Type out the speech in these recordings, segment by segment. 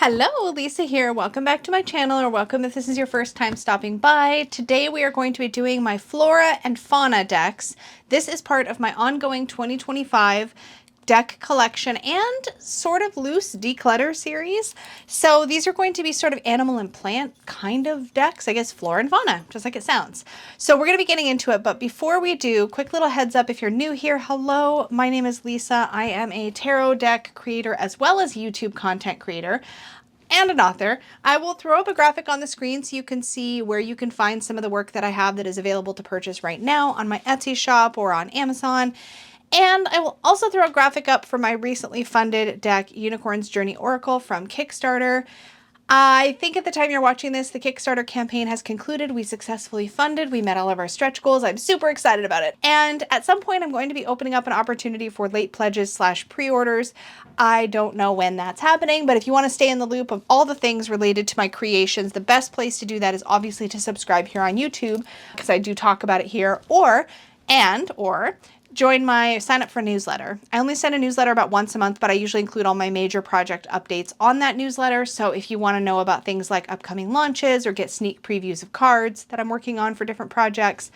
Hello, Lisa here. Welcome back to my channel, or welcome if this is your first time stopping by. Today we are going to be doing my Flora and Fauna decks. This is part of my ongoing 2025 deck collection and sort of loose declutter series. So these are going to be sort of animal and plant kind of decks, I guess flora and fauna, just like it sounds. So we're going to be getting into it, but before we do, quick little heads up if you're new here. Hello, my name is Lisa. I am a tarot deck creator as well as YouTube content creator and an author. I will throw up a graphic on the screen so you can see where you can find some of the work that I have that is available to purchase right now on my Etsy shop or on Amazon. And I will also throw a graphic up for my recently funded deck, Unicorn's Journey Oracle from Kickstarter. I think at the time you're watching this, the Kickstarter campaign has concluded. We successfully funded. We met all of our stretch goals. I'm super excited about it. And at some point, I'm going to be opening up an opportunity for late pledges / pre-orders. I don't know when that's happening, but if you want to stay in the loop of all the things related to my creations, the best place to do that is obviously to subscribe here on YouTube, because I do talk about it here, or join my sign up for newsletter. I only send a newsletter about once a month, but I usually include all my major project updates on that newsletter. So if you want to know about things like upcoming launches or get sneak previews of cards that I'm working on for different projects,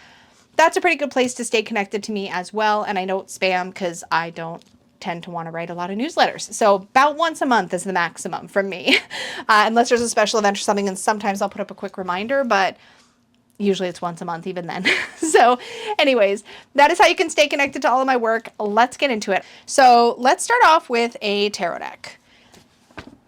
that's a pretty good place to stay connected to me as well. And I don't spam because I don't tend to want to write a lot of newsletters. So about once a month is the maximum from me, unless there's a special event or something. And sometimes I'll put up a quick reminder, but usually it's once a month even then. So anyways, that is how you can stay connected to all of my work. Let's get into it. So let's start off with a tarot deck,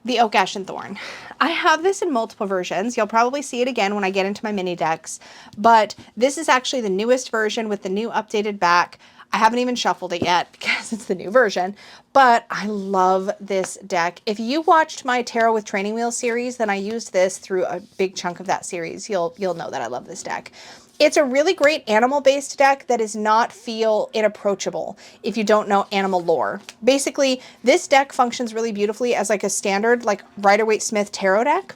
the Oak, Ash, and Thorn. I have this in multiple versions. You'll probably see it again when I get into my mini decks, but this is actually the newest version with the new updated back. I haven't even shuffled it yet because it's the new version, but I love this deck. If you watched my Tarot with Training Wheels series, then I used this through a big chunk of that series. You'll know that I love this deck. It's a really great animal-based deck that does not feel inapproachable if you don't know animal lore. Basically, this deck functions really beautifully as like a standard like Rider-Waite-Smith tarot deck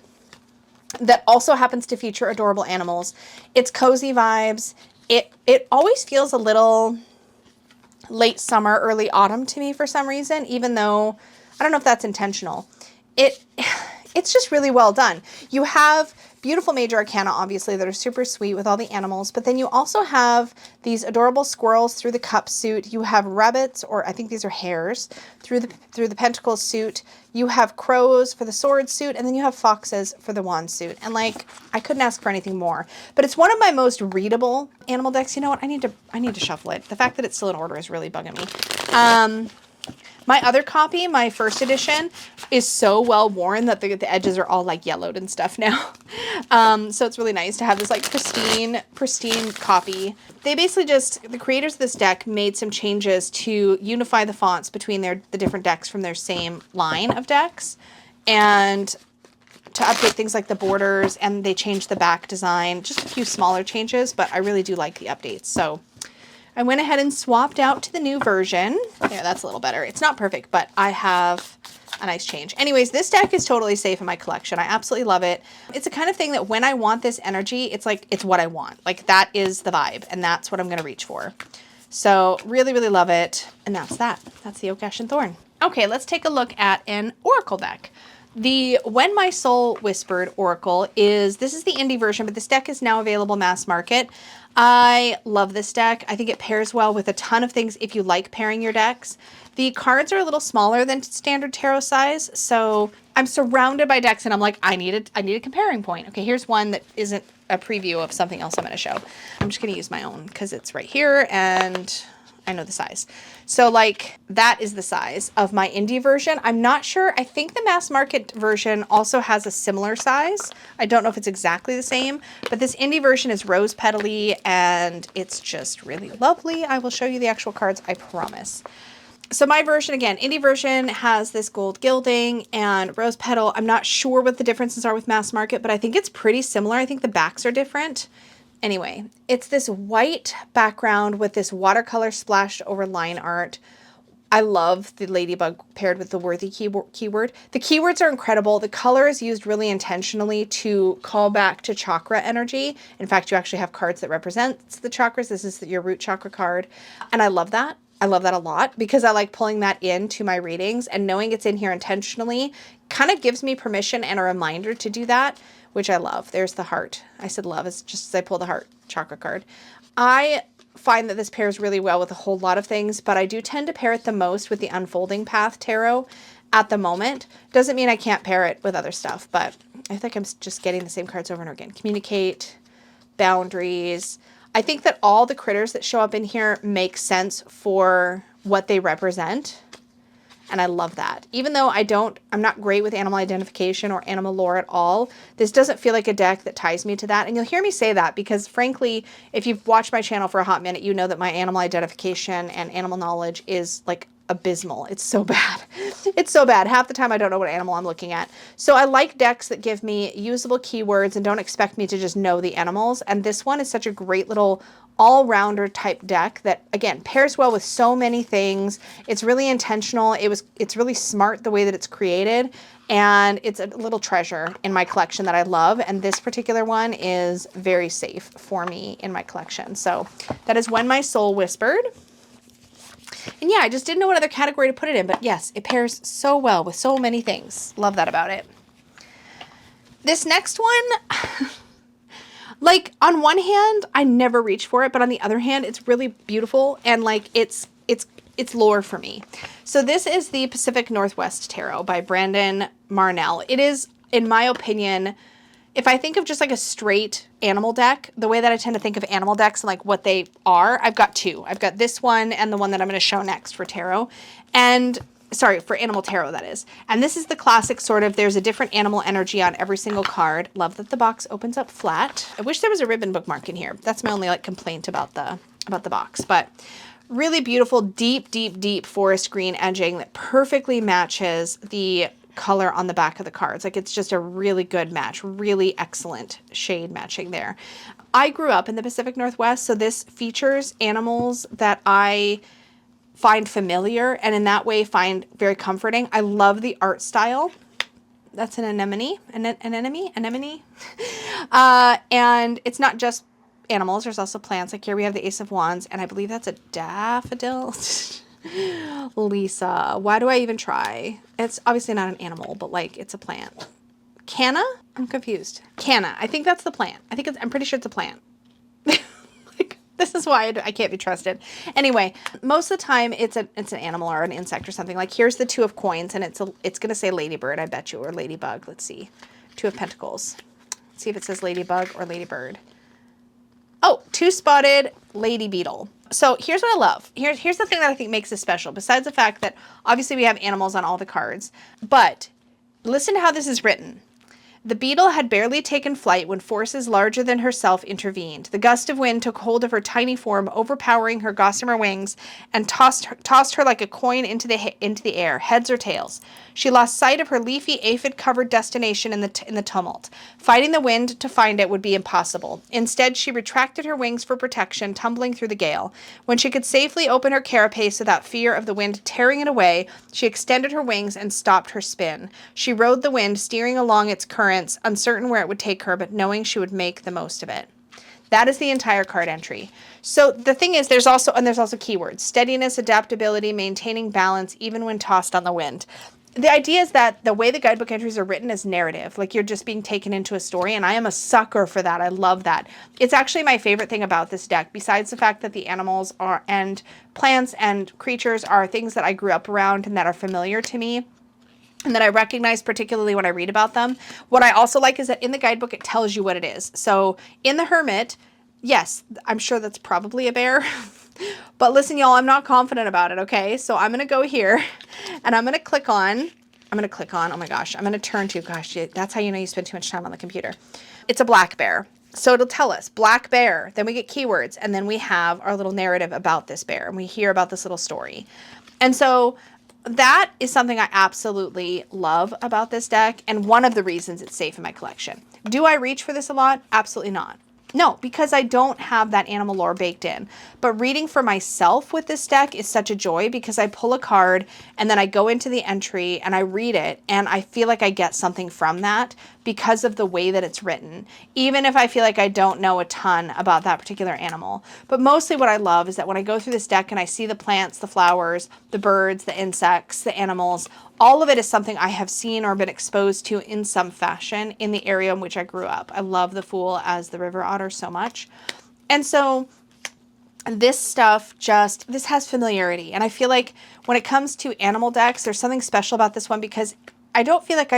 that also happens to feature adorable animals. It's cozy vibes. It always feels a little late summer, early autumn to me for some reason, even though I don't know if that's intentional. It's just really well done. You have beautiful major arcana, obviously, that are super sweet with all the animals, but then you also have these adorable squirrels through the cup suit. You have rabbits, or I think these are hares, through the pentacle suit. You have crows for the sword suit, and then you have foxes for the wand suit. And like, I couldn't ask for anything more. But it's one of my most readable animal decks. You know what? I need to shuffle it. The fact that it's still in order is really bugging me. My other copy, my first edition, is so well worn that the edges are all like yellowed and stuff now. So it's really nice to have this like pristine copy. They basically the creators of this deck made some changes to unify the fonts between the different decks from their same line of decks, and to update things like the borders, and they changed the back design, just a few smaller changes, but I really do like the updates. So I went ahead and swapped out to the new version. There, that's a little better. It's not perfect, but I have a nice change. Anyways, this deck is totally safe in my collection. I absolutely love it. It's the kind of thing that when I want this energy, it's like, it's what I want. Like, that is the vibe, and that's what I'm going to reach for. So really, really love it. And that's that. That's the Oak, Ash, and Thorn. Okay, let's take a look at an Oracle deck. The When My Soul Whispered Oracle this is the indie version, but this deck is now available mass market. I love this deck. I think it pairs well with a ton of things if you like pairing your decks. The cards are a little smaller than standard tarot size, so I'm surrounded by decks and I'm like, I need a comparing point. Okay, here's one that isn't a preview of something else I'm going to show. I'm just going to use my own because it's right here and I know the size. So like, that is the size of my indie version. I'm not sure. I think the mass market version also has a similar size. I don't know if it's exactly the same, but this indie version is rose petally and it's just really lovely. I will show you the actual cards, I promise. So my version, again, indie version has this gold gilding and rose petal. I'm not sure what the differences are with mass market, but I think it's pretty similar. I think the backs are different. Anyway, it's this white background with this watercolor splashed over line art. I love the ladybug paired with the worthy keyword. The keywords are incredible. The color is used really intentionally to call back to chakra energy. In fact, you actually have cards that represent the chakras. This is your root chakra card. And I love that. I love that a lot because I like pulling that into my readings, and knowing it's in here intentionally kind of gives me permission and a reminder to do that, which I love. There's the heart. I said love as just as I pull the heart chakra card. I find that this pairs really well with a whole lot of things, but I do tend to pair it the most with the Unfolding Path Tarot at the moment. Doesn't mean I can't pair it with other stuff, but I think I'm just getting the same cards over and over again. Communicate, boundaries. I think that all the critters that show up in here make sense for what they represent. And I love that. Even though I'm not great with animal identification or animal lore at all, this doesn't feel like a deck that ties me to that. And you'll hear me say that because frankly, if you've watched my channel for a hot minute, you know that my animal identification and animal knowledge is like abysmal. It's so bad. It's so bad. Half the time I don't know what animal I'm looking at. So I like decks that give me usable keywords and don't expect me to just know the animals. And this one is such a great little all-rounder type deck that, again, pairs well with so many things. It's really intentional. It's really smart the way that it's created. And it's a little treasure in my collection that I love. And this particular one is very safe for me in my collection. So that is When My Soul Whispered. And yeah, I just didn't know what other category to put it in, but yes, it pairs so well with so many things. Love that about it. This next one, like on one hand, I never reach for it, but on the other hand, it's really beautiful and like it's lore for me. So this is the Pacific Northwest Tarot by Brandon Marnell. It is, in my opinion, if I think of just like a straight animal deck, the way that I tend to think of animal decks and like what they are, I've got two. I've got this one and the one that I'm going to show next for tarot. And sorry, for animal tarot, that is. And this is the classic sort of, there's a different animal energy on every single card. Love that the box opens up flat. I wish there was a ribbon bookmark in here. That's my only like complaint about the box. But really beautiful, deep, deep, deep forest green edging that perfectly matches the color on the back of the cards. Like it's just a really good match, really excellent shade matching there. I grew up in the Pacific Northwest, so this features animals that I find familiar and in that way find very comforting. I love the art style. That's an anemone, anemone. And it's not just animals, there's also plants. Like here we have the Ace of Wands, and I believe that's a daffodil. Lisa, why do I even try? It's obviously not an animal, but like it's a plant. Canna? I'm confused. Canna. I think that's the plant. I'm pretty sure it's a plant. Like, this is why I can't be trusted. Anyway, most of the time it's an animal or an insect or something. Like here's the Two of Coins, and it's going to say ladybird, I bet you, or ladybug. Let's see. Two of Pentacles. Let's see if it says ladybug or ladybird. Oh, two-spotted lady beetle. So here's what I love. Here's the thing that I think makes this special, besides the fact that obviously we have animals on all the cards. But listen to how this is written. The beetle had barely taken flight when forces larger than herself intervened. The gust of wind took hold of her tiny form, overpowering her gossamer wings, and tossed her like a coin into the air, heads or tails. She lost sight of her leafy, aphid-covered destination in the tumult. Fighting the wind to find it would be impossible. Instead, she retracted her wings for protection, tumbling through the gale. When she could safely open her carapace without fear of the wind tearing it away, she extended her wings and stopped her spin. She rode the wind, steering along its currents, uncertain where it would take her, but knowing she would make the most of it. That is the entire card entry. So the thing is, there's also keywords: steadiness, adaptability, maintaining balance, even when tossed on the wind. The idea is that the way the guidebook entries are written is narrative, like you're just being taken into a story, and I am a sucker for that. I love that. It's actually my favorite thing about this deck, besides the fact that the animals are and plants and creatures are things that I grew up around and that are familiar to me and that I recognize particularly when I read about them. What I also like is that in the guidebook, it tells you what it is. So in the Hermit, yes, I'm sure that's probably a bear. But listen, y'all, I'm not confident about it, okay? So I'm going to go here, and I'm going to click on, oh my gosh, I'm going to turn to, gosh, that's how you know you spend too much time on the computer. It's a black bear. So it'll tell us, black bear, then we get keywords, and then we have our little narrative about this bear, and we hear about this little story. And so that is something I absolutely love about this deck, and one of the reasons it's safe in my collection. Do I reach for this a lot? Absolutely not. No, because I don't have that animal lore baked in. But reading for myself with this deck is such a joy because I pull a card and then I go into the entry and I read it and I feel like I get something from that because of the way that it's written, even if I feel like I don't know a ton about that particular animal. But mostly what I love is that when I go through this deck and I see the plants, the flowers, the birds, the insects, the animals, all of it is something I have seen or been exposed to in some fashion in the area in which I grew up. I love the Fool as the river otter so much. And so this stuff this has familiarity. And I feel like when it comes to animal decks, there's something special about this one because I don't feel like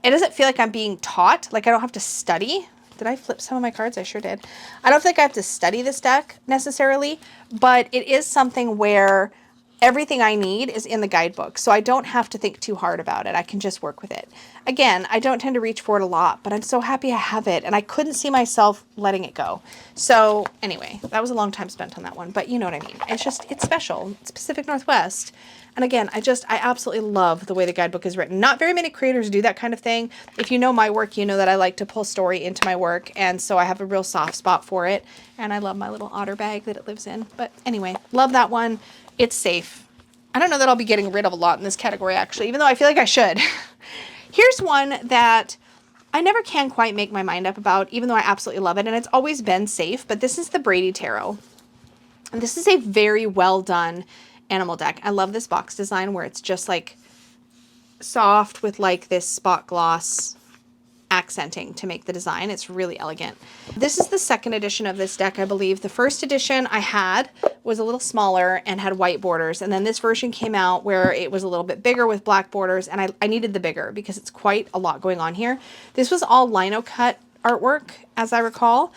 it doesn't feel like I'm being taught. Like I don't have to study. Did I flip some of my cards? I sure did. I don't feel like I have to study this deck necessarily, but it is something where everything I need is in the guidebook. So I don't have to think too hard about it. I can just work with it. Again, I don't tend to reach for it a lot, but I'm so happy I have it and I couldn't see myself letting it go. So anyway, that was a long time spent on that one, but you know what I mean. It's special. It's Pacific Northwest. And again, I absolutely love the way the guidebook is written. Not very many creators do that kind of thing. If you know my work, you know that I like to pull story into my work. And so I have a real soft spot for it. And I love my little otter bag that it lives in. But anyway, love that one. It's safe. I don't know that I'll be getting rid of a lot in this category, actually, even though I feel like I should. Here's one that I never can quite make my mind up about, even though I absolutely love it. And it's always been safe. But this is the Brady Tarot. And this is a very well done animal deck. I love this box design where it's just like soft with like this spot gloss accenting to make the design. It's really elegant. This is the second edition of this deck, I believe. The first edition I had was a little smaller and had white borders. And then this version came out where it was a little bit bigger with black borders. And I needed the bigger because it's quite a lot going on here. This was all lino cut artwork, as I recall.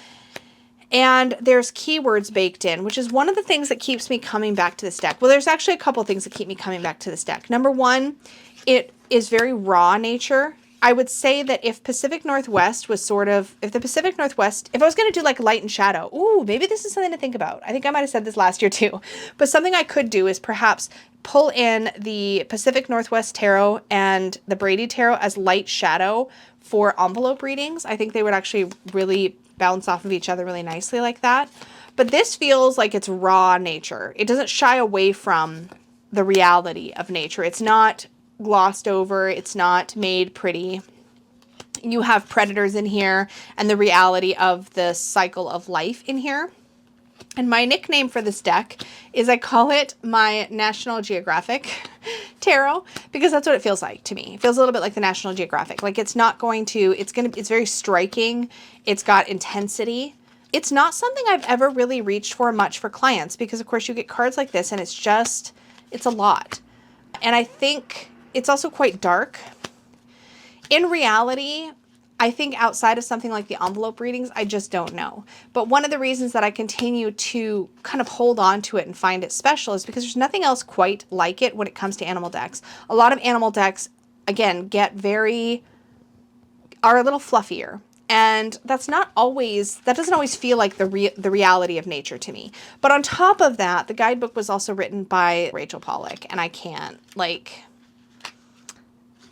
And there's keywords baked in, which is one of the things that keeps me coming back to this deck. Well, there's actually a couple things that keep me coming back to this deck. Number one, it is very raw nature. I would say that if Pacific Northwest was if I was going to do like light and shadow, ooh, maybe this is something to think about. I think I might have said this last year too. But something I could do is perhaps pull in the Pacific Northwest Tarot and the Brady Tarot as light shadow for envelope readings. I think they would actually really bounce off of each other really nicely like that. But this feels like it's raw nature. It doesn't shy away from the reality of nature. It's not glossed over. It's not made pretty. You have predators in here and the reality of the cycle of life in here. And my nickname for this deck is I call it my National Geographic Tarot because that's what it feels like to me. It feels a little bit like the National Geographic. Like it's very striking. It's got intensity. It's not something I've ever really reached for much for clients because of course you get cards like this and it's a lot. And I think it's also quite dark. In reality, I think outside of something like the envelope readings, I just don't know. But one of the reasons that I continue to kind of hold on to it and find it special is because there's nothing else quite like it when it comes to animal decks. A lot of animal decks, again, are a little fluffier. And that doesn't always feel like the reality of nature to me. But on top of that, the guidebook was also written by Rachel Pollack, and I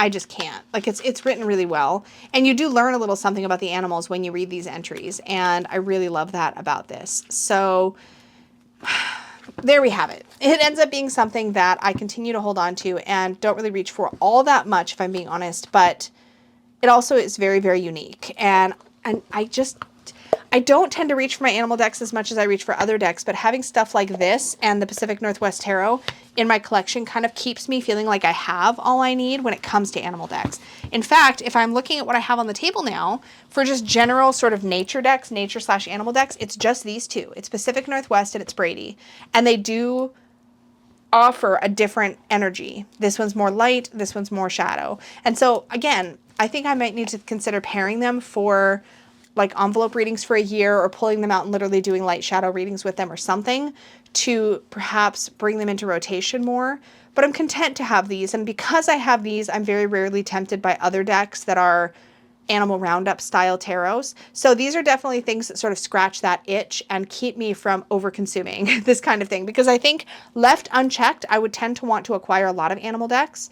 just can't. Like it's written really well. And you do learn a little something about the animals when you read these entries. And I really love that about this. So there we have it. It ends up being something that I continue to hold on to and don't really reach for all that much, if I'm being honest. But it also is very, very unique. And I don't tend to reach for my animal decks as much as I reach for other decks, but having stuff like this and the Pacific Northwest Tarot in my collection kind of keeps me feeling like I have all I need when it comes to animal decks. In fact, if I'm looking at what I have on the table now for just general sort of nature decks, nature/animal decks, it's just these two. It's Pacific Northwest and it's Brady. And they do offer a different energy. This one's more light, this one's more shadow. And so again, I think I might need to consider pairing them for like envelope readings for a year or pulling them out and literally doing light shadow readings with them or something to perhaps bring them into rotation more. But I'm content to have these. And because I have these, I'm very rarely tempted by other decks that are animal roundup style tarots. So these are definitely things that sort of scratch that itch and keep me from over consuming this kind of thing. Because I think left unchecked, I would tend to want to acquire a lot of animal decks.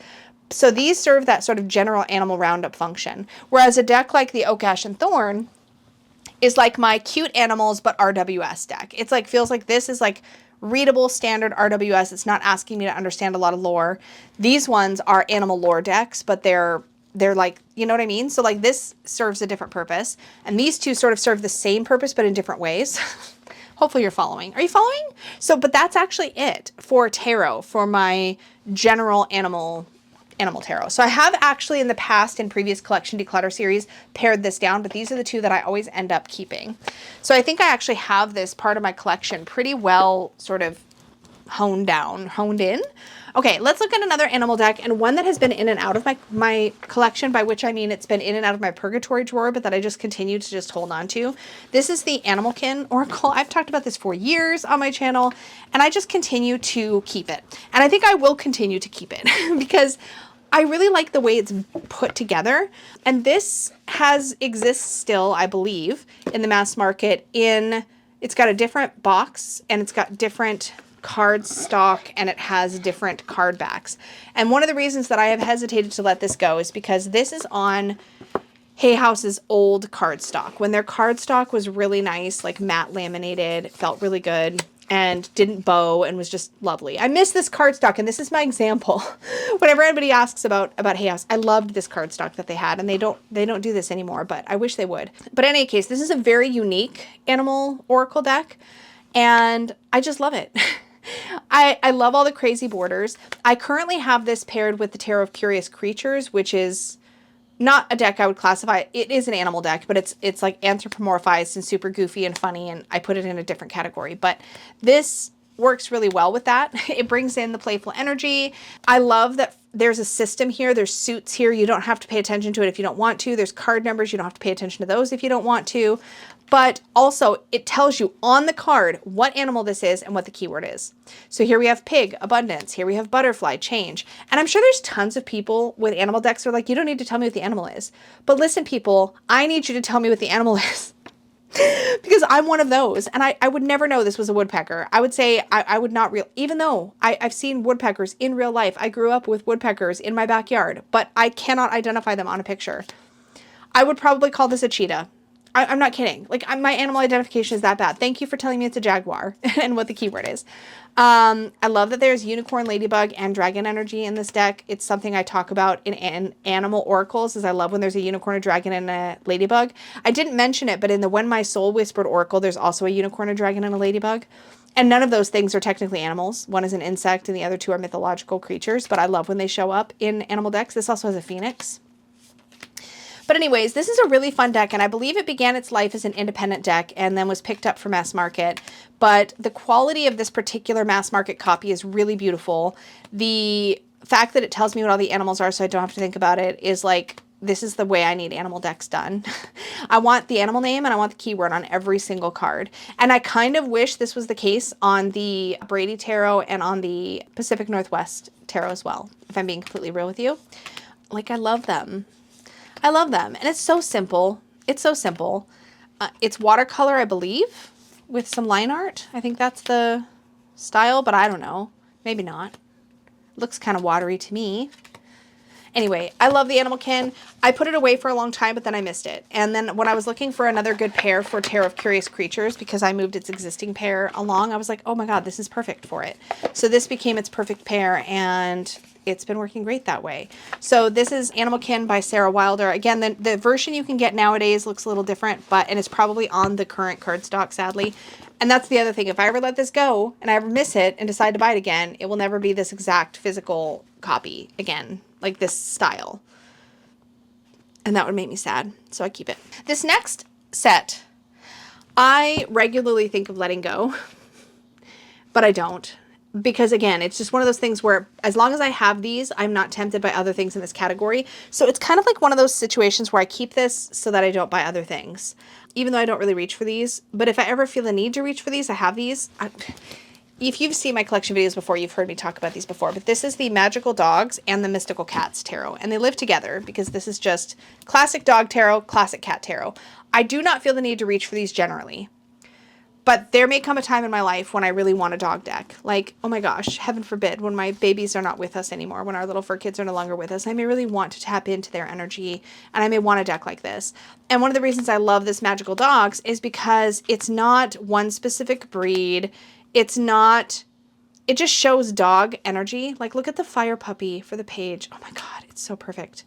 So these serve that sort of general animal roundup function. Whereas a deck like the Oak, Ash, and Thorn is like my cute animals but RWS deck. It's like feels like this is like readable standard RWS. It's not asking me to understand a lot of lore. These ones are animal lore decks, but they're they're like, you know what I mean? So like this serves a different purpose, and these two sort of serve the same purpose, but in different ways. Hopefully you're following. Are you following? So, but that's actually it for tarot, for my general animal tarot. So I have actually in the past, in previous collection declutter series, pared this down, but these are the two that I always end up keeping. So I think I actually have this part of my collection pretty well sort of honed in. Okay, let's look at another animal deck, and one that has been in and out of my collection, by which I mean it's been in and out of my purgatory drawer, but that I just continue to just hold on to. This is the Animalkin Oracle. I've talked about this for years on my channel, and I just continue to keep it. And I think I will continue to keep it because I really like the way it's put together. And this exists still, I believe, in the mass market it's got a different box, and it's got different card stock, and it has different card backs. And one of the reasons that I have hesitated to let this go is because this is on Hay House's old card stock, when their card stock was really nice, like matte laminated, felt really good, and didn't bow, and was just lovely. I miss this card stock, and this is my example. Whenever anybody asks about Hay House, I loved this card stock that they had, and they don't do this anymore, but I wish they would. But in any case, this is a very unique animal oracle deck, and I just love it. I love all the crazy borders. I currently have this paired with the Tarot of Curious Creatures, which is not a deck I would classify. It is an animal deck, but it's like anthropomorphized and super goofy and funny, and I put it in a different category. But this works really well with that. It brings in the playful energy. I love that there's a system here. There's suits here. You don't have to pay attention to it if you don't want to. There's card numbers. You don't have to pay attention to those if you don't want to. But also it tells you on the card what animal this is and what the keyword is. So here we have pig, abundance. Here we have butterfly, change. And I'm sure there's tons of people with animal decks who are like, you don't need to tell me what the animal is. But listen, people, I need you to tell me what the animal is. Because I'm one of those, and I would never know this was a woodpecker. I would say I would not even though I've seen woodpeckers in real life. I grew up with woodpeckers in my backyard, but I cannot identify them on a picture. I would probably call this a cheetah. I'm not kidding. Like, my animal identification is that bad. Thank you for telling me it's a jaguar and what the keyword is. I love that there's unicorn, ladybug, and dragon energy in this deck. It's something I talk about in animal oracles, is I love when there's a unicorn, a dragon, and a ladybug. I didn't mention it, but in the When My Soul Whispered oracle, there's also a unicorn, a dragon, and a ladybug. And none of those things are technically animals. One is an insect, and the other two are mythological creatures. But I love when they show up in animal decks. This also has a phoenix. But anyways, this is a really fun deck, and I believe it began its life as an independent deck and then was picked up for mass market. But the quality of this particular mass market copy is really beautiful. The fact that it tells me what all the animals are so I don't have to think about it is like, this is the way I need animal decks done. I want the animal name and I want the keyword on every single card. And I kind of wish this was the case on the Brady Tarot and on the Pacific Northwest Tarot as well, if I'm being completely real with you. Like, I love them. I love them. And it's so simple. It's so simple. It's watercolor, I believe, with some line art. I think that's the style, but I don't know. Maybe not. Looks kind of watery to me. Anyway, I love the Animalkin. I put it away for a long time, but then I missed it. And then when I was looking for another good pair for Tarot of Curious Creatures, because I moved its existing pair along, I was like, oh my God, this is perfect for it. So this became its perfect pair, and it's been working great that way. So this is Animalkin by Sarah Wilder. Again, the version you can get nowadays looks a little different, and it's probably on the current cardstock, sadly. And that's the other thing. If I ever let this go and I ever miss it and decide to buy it again, it will never be this exact physical copy again, like this style. And that would make me sad. So I keep it. This next set, I regularly think of letting go, but I don't. Because again, it's just one of those things where as long as I have these, I'm not tempted by other things in this category. So it's kind of like one of those situations where I keep this so that I don't buy other things, even though I don't really reach for these. But if I ever feel the need to reach for these, I have these. If you've seen my collection videos before, you've heard me talk about these before, but this is the Magical Dogs and the Mystical Cats Tarot, and they live together because this is just classic dog tarot, classic cat tarot. I do not feel the need to reach for these generally. But there may come a time in my life when I really want a dog deck. Like, oh my gosh, heaven forbid, when my babies are not with us anymore, when our little fur kids are no longer with us, I may really want to tap into their energy, and I may want a deck like this. And one of the reasons I love this Magical Dogs is because it's not one specific breed. It's not, it just shows dog energy. Like, look at the fire puppy for the page. Oh my God, it's so perfect.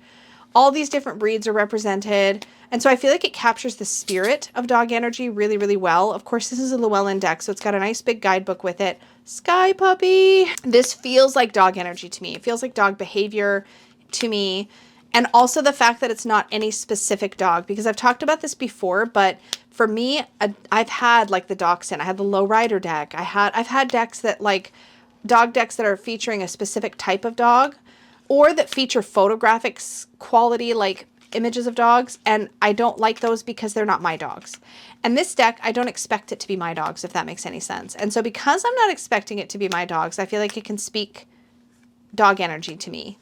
All these different breeds are represented. And so I feel like it captures the spirit of dog energy really, really well. Of course, this is a Llewellyn deck, so it's got a nice big guidebook with it. Sky Puppy. This feels like dog energy to me. It feels like dog behavior to me. And also the fact that it's not any specific dog, because I've talked about this before, but for me, I've had like the Dachshund. I had the Lowrider deck. I've had decks that like dog decks that are featuring a specific type of dog, or that feature photographic quality like images of dogs, and I don't like those because they're not my dogs. And this deck, I don't expect it to be my dogs, if that makes any sense. And so because I'm not expecting it to be my dogs, I feel like it can speak dog energy to me.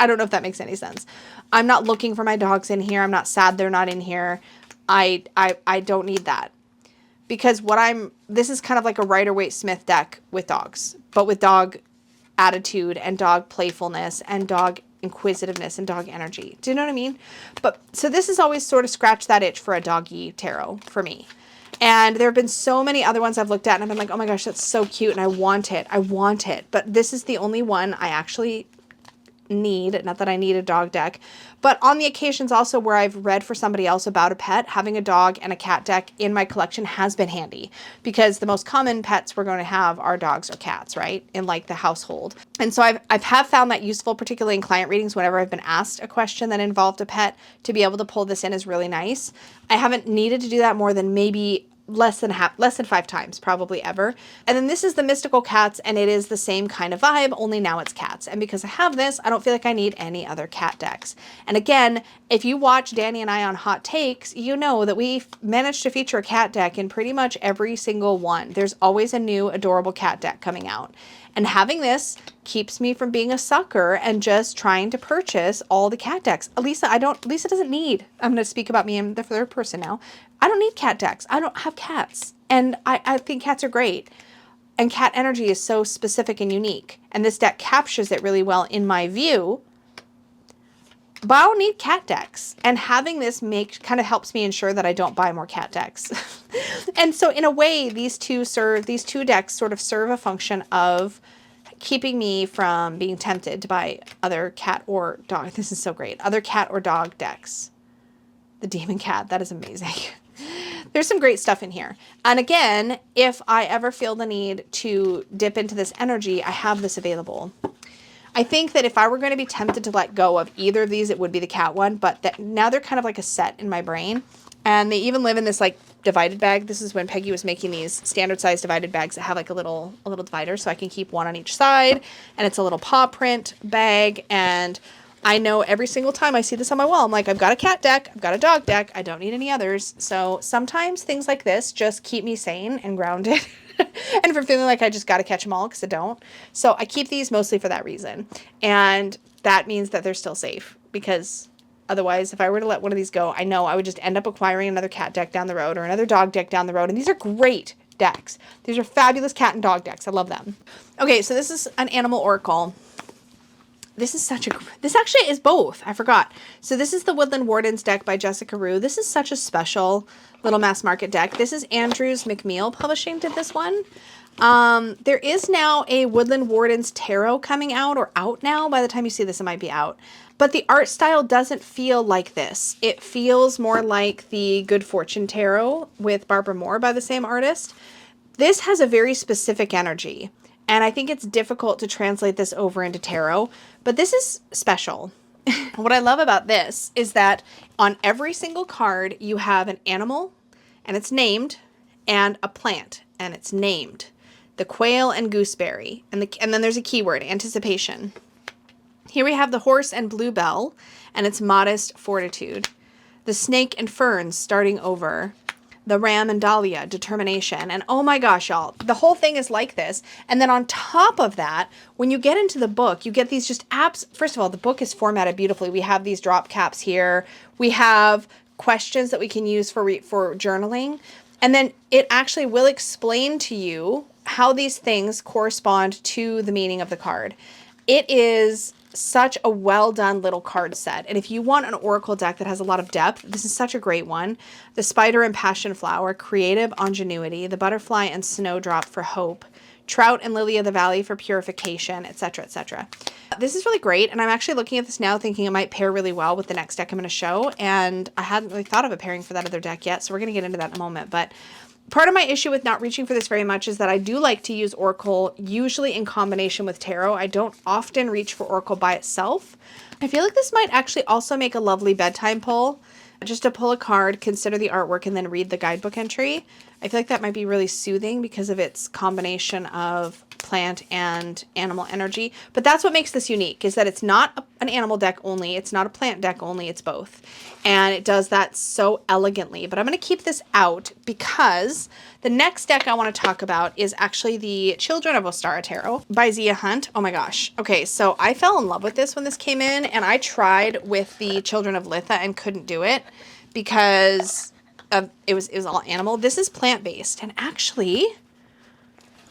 I don't know if that makes any sense. I'm not looking for my dogs in here. I'm not sad they're not in here. I don't need that. Because this is kind of like a Rider-Waite-Smith deck with dogs, but with dog attitude and dog playfulness and dog inquisitiveness and dog energy. Do you know what I mean? But so this has always sort of scratched that itch for a doggy tarot for me. And there have been so many other ones I've looked at and I've been like, oh my gosh, that's so cute and I want it. I want it. But this is the only one I actually need. Not that I need a dog deck, but on the occasions also where I've read for somebody else about a pet, having a dog and a cat deck in my collection has been handy, because the most common pets we're going to have are dogs or cats, right? In like the household. And so I've found that useful, particularly in client readings, whenever I've been asked a question that involved a pet, to be able to pull this in is really nice. I haven't needed to do that more than maybe less than 5 times probably ever. And then this is the Mystical Cats, and it is the same kind of vibe, only now it's cats. And because I have this, I don't feel like I need any other cat decks. And again, if you watch Danny and I on Hot Takes, you know that we managed to feature a cat deck in pretty much every single one. There's always a new adorable cat deck coming out. And having this keeps me from being a sucker and just trying to purchase all the cat decks. Lisa doesn't need, I'm going to speak about me in the third person now. I don't need cat decks. I don't have cats. And I think cats are great. And cat energy is so specific and unique. And this deck captures it really well in my view. But I don't need cat decks. And having this kind of helps me ensure that I don't buy more cat decks. And so in a way, these two decks sort of serve a function of keeping me from being tempted to buy other cat or dog. This is so great. Other cat or dog decks. The Demon Cat. That is amazing. There's some great stuff in here. And again, if I ever feel the need to dip into this energy, I have this available. I think that if I were going to be tempted to let go of either of these, it would be the cat one, but now they're kind of like a set in my brain. And they even live in this like divided bag. This is when Peggy was making these standard size divided bags that have like a little divider, so I can keep one on each side. And it's a little paw print bag. And I know every single time I see this on my wall, I'm like, I've got a cat deck, I've got a dog deck, I don't need any others. So sometimes things like this just keep me sane and grounded. And from feeling like I just got to catch them all, because I don't. So I keep these mostly for that reason. And that means that they're still safe, because otherwise, if I were to let one of these go, I know I would just end up acquiring another cat deck down the road or another dog deck down the road. And these are great decks. These are fabulous cat and dog decks. I love them. Okay, so this is an Animal Oracle. This actually is both. I forgot. So this is the Woodland Wardens deck by Jessica Rue. This is such a special little mass market deck. This is Andrews McMeel Publishing did this one. There is now a Woodland Wardens Tarot coming out, or out now. By the time you see this, it might be out. But the art style doesn't feel like this. It feels more like the Good Fortune Tarot with Barbara Moore by the same artist. This has a very specific energy. And I think it's difficult to translate this over into tarot, but this is special. What I love about this is that on every single card, you have an animal, and it's named, and a plant, and it's named. The quail and gooseberry, and then there's a keyword, anticipation. Here we have the horse and bluebell, and it's modest fortitude. The snake and ferns, starting over. The ram and dahlia, determination. And oh my gosh, y'all, the whole thing is like this. And then on top of that, when you get into the book, you get these just apps. First of all, the book is formatted beautifully. We have these drop caps here. We have questions that we can use for journaling. And then it actually will explain to you how these things correspond to the meaning of the card. It is such a well done little card set. And if you want an oracle deck that has a lot of depth, this is such a great one. The spider and passion flower, creative ingenuity, the butterfly and snowdrop for hope, Trout and Lily of the Valley for purification, etc., etc. This is really great, and I'm actually looking at this now thinking it might pair really well with the next deck I'm going to show, and I hadn't really thought of a pairing for that other deck yet, so we're going to get into that in a moment. But part of my issue with not reaching for this very much is that I do like to use Oracle, usually in combination with Tarot. I don't often reach for Oracle by itself. I feel like this might actually also make a lovely bedtime pull. Just to pull a card, consider the artwork, and then read the guidebook entry. I feel like that might be really soothing because of its combination of plant and animal energy. But that's what makes this unique, is that it's not an animal deck only. It's not a plant deck only. It's both. And it does that so elegantly. But I'm going to keep this out because the next deck I want to talk about is actually the Children of Ostara Tarot by Zia Hunt. Oh my gosh. Okay, so I fell in love with this when this came in, and I tried with the Children of Litha and couldn't do it because it was all animal. This is plant-based, and actually,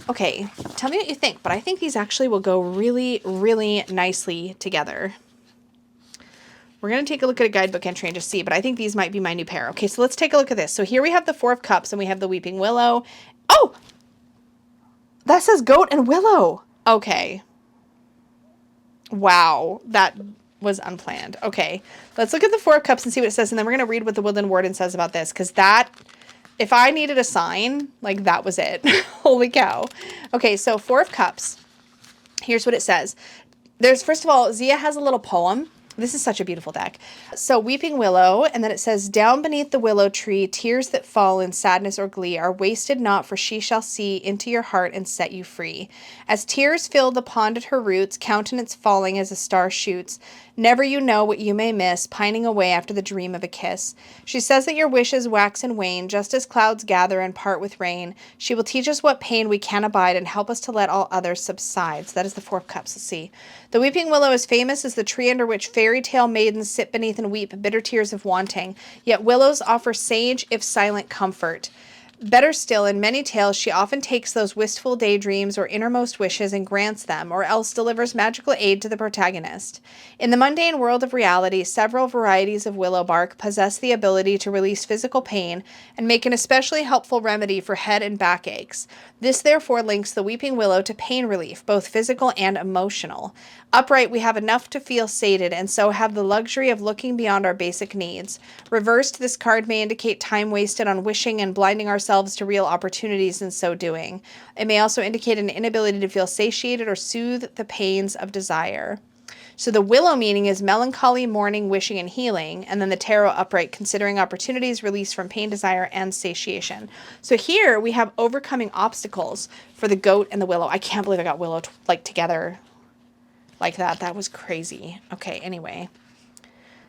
okay, tell me what you think, but I think these actually will go really, really nicely together. We're going to take a look at a guidebook entry and just see, but I think these might be my new pair. Okay, so let's take a look at this. So here we have the Four of Cups, and we have the Weeping Willow. Oh! That says Goat and Willow. Okay. Wow, that was unplanned. Okay, let's look at the Four of Cups and see what it says, and then we're going to read what the Woodland Warden says about this, because that, if I needed a sign, like, that was it. Holy cow. Okay, so Four of Cups. Here's what it says. There's, first of all, Zia has a little poem. This is such a beautiful deck. So Weeping Willow, and then it says, down beneath the willow tree, tears that fall in sadness or glee are wasted not, for she shall see into your heart and set you free. As tears fill the pond at her roots, countenance falling as a star shoots, never you know what you may miss, pining away after the dream of a kiss. She says that your wishes wax and wane, just as clouds gather and part with rain. She will teach us what pain we can abide and help us to let all others subside. So that is the Four of Cups. Let's see. The Weeping Willow is famous as the tree under which fairy tale maidens sit beneath and weep bitter tears of wanting. Yet willows offer sage, if silent, comfort. Better still, in many tales, she often takes those wistful daydreams or innermost wishes and grants them, or else delivers magical aid to the protagonist. In the mundane world of reality, several varieties of willow bark possess the ability to release physical pain and make an especially helpful remedy for head and back aches. This therefore links the weeping willow to pain relief, both physical and emotional. Upright, we have enough to feel sated, and so have the luxury of looking beyond our basic needs. Reversed, this card may indicate time wasted on wishing and blinding ourselves to real opportunities in so doing. It may also indicate an inability to feel satiated or soothe the pains of desire. So the willow meaning is melancholy, mourning, wishing, and healing. And then the tarot upright, considering opportunities, release from pain, desire, and satiation. So here we have overcoming obstacles for the goat and the willow. I can't believe I got willow together like that. That was crazy. Okay, anyway.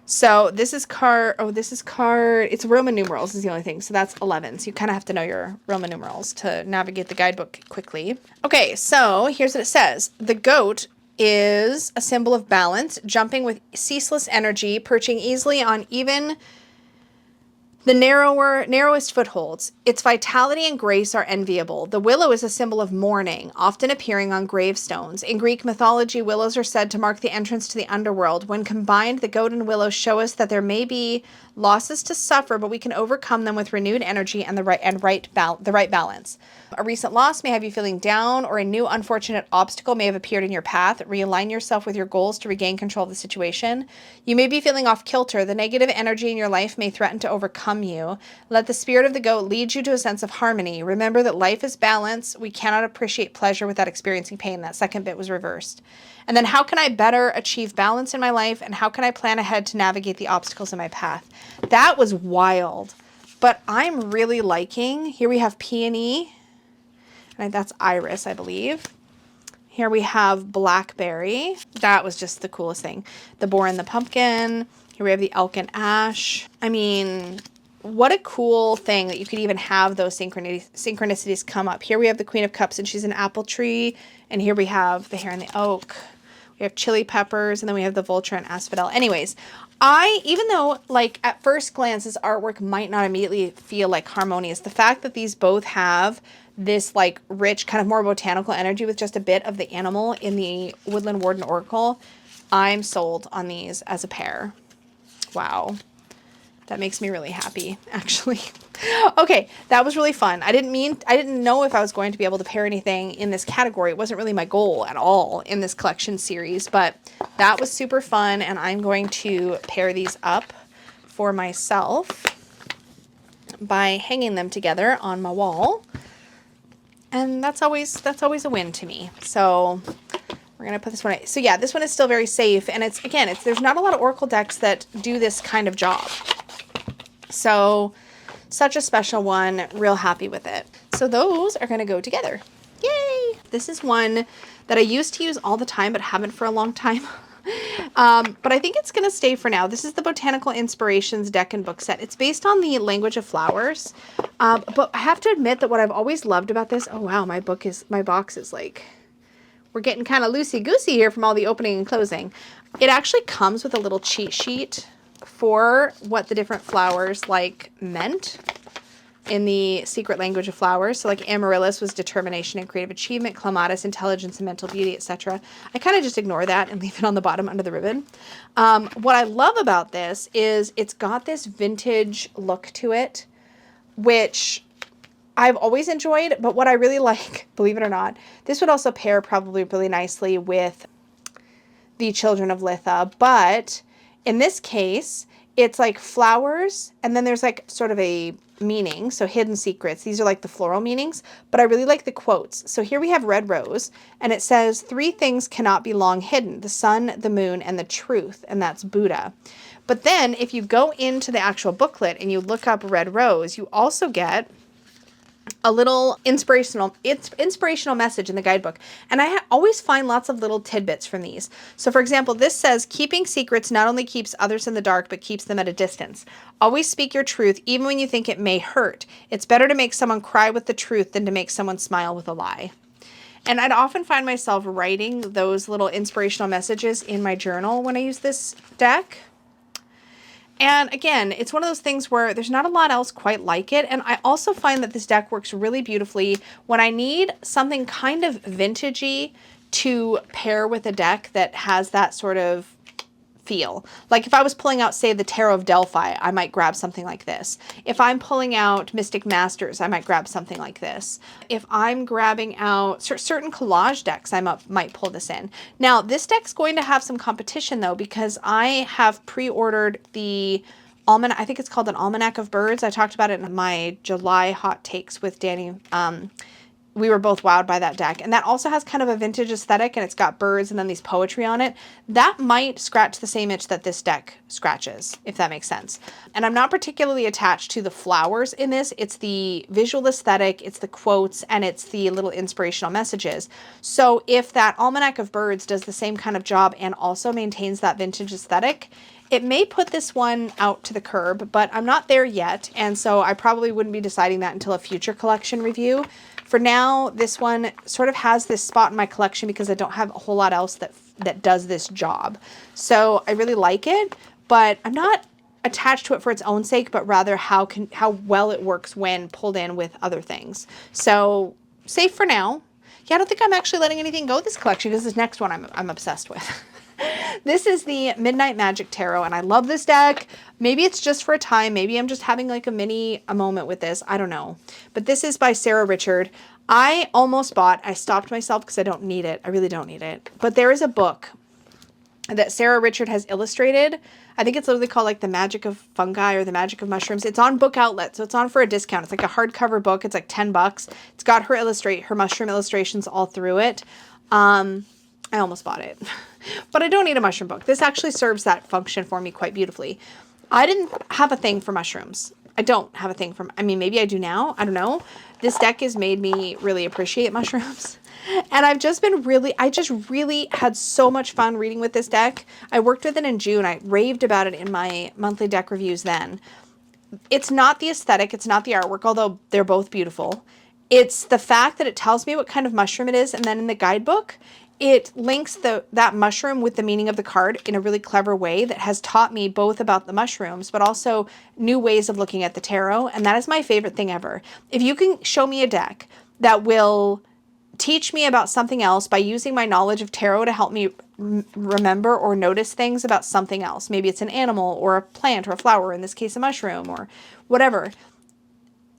So this is card, it's Roman numerals is the only thing. So that's 11. So you kind of have to know your Roman numerals to navigate the guidebook quickly. Okay, so here's what it says. The goat is a symbol of balance, jumping with ceaseless energy, perching easily on even the narrowest footholds. Its vitality and grace are enviable. The willow is a symbol of mourning, often appearing on gravestones. In Greek mythology, willows are said to mark the entrance to the underworld. When combined, the goat and willow show us that there may be losses to suffer, but we can overcome them with renewed energy and the right balance. A recent loss may have you feeling down, or a new unfortunate obstacle may have appeared in your path. Realign yourself with your goals to regain control of the situation. You may be feeling off kilter. The negative energy in your life may threaten to overcome you. Let the spirit of the goat lead you to a sense of harmony. Remember that life is balance. We cannot appreciate pleasure without experiencing pain. That second bit was reversed. And then how can I better achieve balance in my life, and how can I plan ahead to navigate the obstacles in my path? That was wild. But I'm really liking, here we have peony, and that's iris, I believe. Here we have blackberry. That was just the coolest thing. The boar and the pumpkin. Here we have the elk and ash. I mean, what a cool thing that you could even have those synchronicities come up. Here we have the Queen of Cups, and she's an apple tree. And here we have the hare and the oak. We have chili peppers, and then we have the vulture and asphodel. Anyways, even though, like, at first glance, this artwork might not immediately feel, like, harmonious, the fact that these both have this, like, rich, kind of more botanical energy with just a bit of the animal in the Woodland Warden Oracle, I'm sold on these as a pair. Wow. That makes me really happy, actually. Okay, that was really fun. I didn't know if I was going to be able to pair anything in this category. It wasn't really my goal at all in this collection series, but that was super fun, and I'm going to pair these up for myself by hanging them together on my wall. And that's always a win to me. So we're going to put this one, so yeah, this one is still very safe. And it's, again, there's not a lot of Oracle decks that do this kind of job. So such a special one, real happy with it. So those are going to go together. Yay! This is one that I used to use all the time, but haven't for a long time. But I think it's going to stay for now. This is the Botanical Inspirations deck and book set. It's based on the language of flowers. But I have to admit that what I've always loved about this, oh wow, my box is like, we're getting kind of loosey-goosey here from all the opening and closing. It actually comes with a little cheat sheet for what the different flowers like meant in the secret language of flowers. So like Amaryllis was determination and creative achievement, Clematis, intelligence and mental beauty, etc. I kind of just ignore that and leave it on the bottom under the ribbon. What I love about this is it's got this vintage look to it, which I've always enjoyed, but what I really like, believe it or not, this would also pair probably really nicely with the Children of Litha, but in this case, it's like flowers, and then there's like sort of a meaning, so hidden secrets. These are like the floral meanings, but I really like the quotes. So here we have Red Rose, and it says, 3 things cannot be long hidden, the sun, the moon, and the truth, and that's Buddha. But then if you go into the actual booklet and you look up Red Rose, you also get a little inspirational message in the guidebook. And I always find lots of little tidbits from these. So for example, this says, keeping secrets not only keeps others in the dark, but keeps them at a distance. Always speak your truth, even when you think it may hurt. It's better to make someone cry with the truth than to make someone smile with a lie. And I'd often find myself writing those little inspirational messages in my journal when I use this deck. And again, it's one of those things where there's not a lot else quite like it. And I also find that this deck works really beautifully when I need something kind of vintagey to pair with a deck that has that sort of feel. Like if I was pulling out, say, the Tarot of Delphi, I might grab something like this. If I'm pulling out Mystic Masters, I might grab something like this. If I'm grabbing out certain collage decks, I might pull this in. Now, this deck's going to have some competition, though, because I have pre-ordered the Almanac. I think it's called an Almanac of Birds. I talked about it in my July hot takes with Danny. We were both wowed by that deck. And that also has kind of a vintage aesthetic, and it's got birds and then these poetry on it. That might scratch the same itch that this deck scratches, if that makes sense. And I'm not particularly attached to the flowers in this. It's the visual aesthetic, it's the quotes, and it's the little inspirational messages. So if that Almanac of Birds does the same kind of job and also maintains that vintage aesthetic, it may put this one out to the curb, but I'm not there yet. And so I probably wouldn't be deciding that until a future collection review. For now, this one sort of has this spot in my collection because I don't have a whole lot else that does this job. So I really like it, but I'm not attached to it for its own sake, but rather how well it works when pulled in with other things. So safe for now. Yeah, I don't think I'm actually letting anything go this collection because this next one I'm obsessed with. This is the Midnight Magic Tarot, and I love this deck. Maybe it's just for a time. Maybe I'm just having like a moment with this. I don't know. But this is by Sarah Richard. I almost bought, I stopped myself because I don't need it. I really don't need it. But there is a book that Sarah Richard has illustrated. I think it's literally called like The Magic of Fungi or The Magic of Mushrooms. It's on Book Outlet, so it's on for a discount. It's like a hardcover book. It's like $10. It's got her mushroom illustrations all through it. I almost bought it, but I don't need a mushroom book. This actually serves that function for me quite beautifully. I didn't have a thing for mushrooms. I don't have a thing for, I mean, maybe I do now. I don't know. This deck has made me really appreciate mushrooms. And I just really had so much fun reading with this deck. I worked with it in June. I raved about it in my monthly deck reviews then. It's not the aesthetic. It's not the artwork, although they're both beautiful. It's the fact that it tells me what kind of mushroom it is. And then in the guidebook, it links that mushroom with the meaning of the card in a really clever way that has taught me both about the mushrooms, but also new ways of looking at the tarot. And that is my favorite thing ever. If you can show me a deck that will teach me about something else by using my knowledge of tarot to help me remember or notice things about something else. Maybe it's an animal or a plant or a flower, in this case a mushroom or whatever.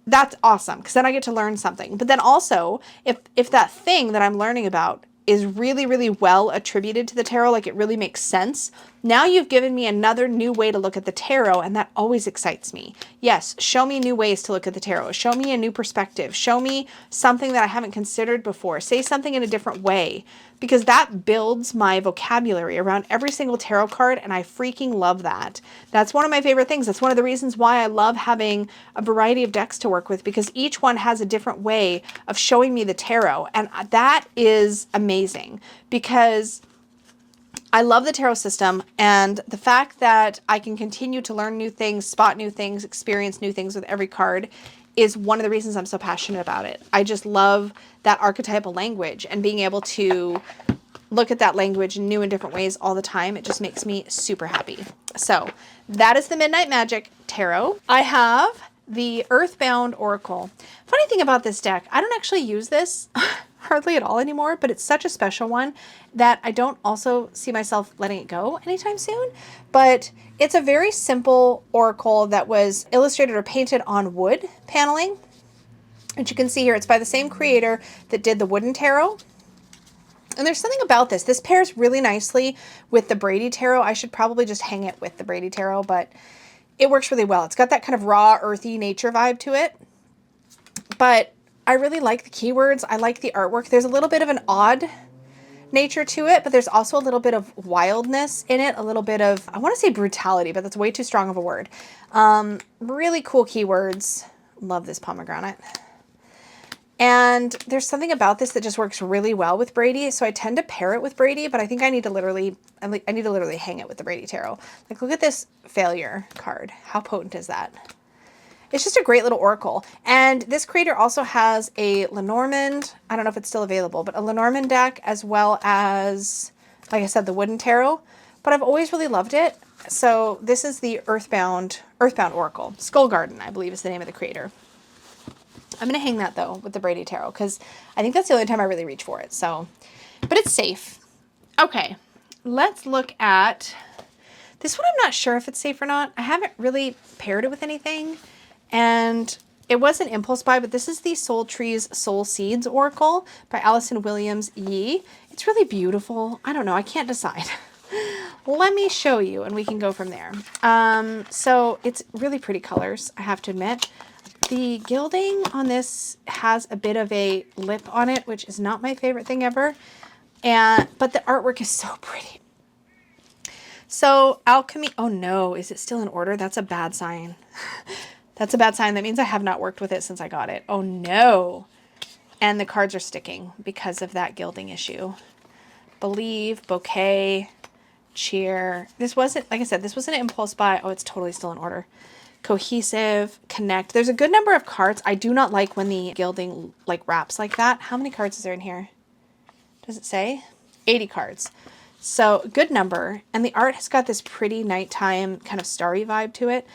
That's awesome, because then I get to learn something. But then also, if that thing that I'm learning about is really, really well attributed to the tarot, like it really makes sense, now you've given me another new way to look at the tarot, and that always excites me. Yes, show me new ways to look at the tarot. Show me a new perspective. Show me something that I haven't considered before. Say something in a different way, because that builds my vocabulary around every single tarot card, and I freaking love that. That's one of my favorite things. That's one of the reasons why I love having a variety of decks to work with, because each one has a different way of showing me the tarot, and that is amazing, because I love the tarot system, and the fact that I can continue to learn new things, spot new things, experience new things with every card is one of the reasons I'm so passionate about it. I just love that archetypal language, and being able to look at that language in new and different ways all the time. It just makes me super happy. So that is the Midnight Magic Tarot. I have the Earthbound Oracle. Funny thing about this deck, I don't actually use this hardly at all anymore, but it's such a special one that I don't also see myself letting it go anytime soon. But it's a very simple oracle that was illustrated or painted on wood paneling. And you can see here, it's by the same creator that did the wooden tarot. And there's something about this. This pairs really nicely with the Brady tarot. I should probably just hang it with the Brady tarot, but it works really well. It's got that kind of raw, earthy nature vibe to it. But I really like the keywords. I like the artwork. There's a little bit of an odd nature to it, but there's also a little bit of wildness in it. A little bit of, I want to say brutality, but that's way too strong of a word. Really cool keywords. Love this pomegranate. And there's something about this that just works really well with Brady. So I tend to pair it with Brady, but I think I need to literally hang it with the Brady tarot. Like, look at this failure card. How potent is that? It's just a great little oracle. And this creator also has a Lenormand, I don't know if it's still available, but a Lenormand deck, as well as, like I said, the wooden tarot. But I've always really loved it. So this is the Earthbound Oracle. Skull Garden, I believe, is the name of the creator. I'm going to hang that, though, with the Brady tarot, because I think that's the only time I really reach for it. So, but it's safe. Okay, let's look at this one. I'm not sure if it's safe or not. I haven't really paired it with anything. And it was an impulse buy, but this is the Soul Trees Soul Seeds Oracle by Allison Williams Yee. It's really beautiful. I don't know. I can't decide. Let me show you and we can go from there. So it's really pretty colors, I have to admit. The gilding on this has a bit of a lip on it, which is not my favorite thing ever. But the artwork is so pretty. So Alchemy, oh no, is it still in order? That's a bad sign. That's a bad sign. That means I have not worked with it since I got it. Oh no. And the cards are sticking because of that gilding issue. Believe, Bouquet, Cheer. This wasn't, like I said, this was an impulse buy. Oh, it's totally still in order. Cohesive, Connect. There's a good number of cards. I do not like when the gilding like wraps like that. How many cards is there in here? Does it say? 80 cards. So good number. And the art has got this pretty nighttime kind of starry vibe to it.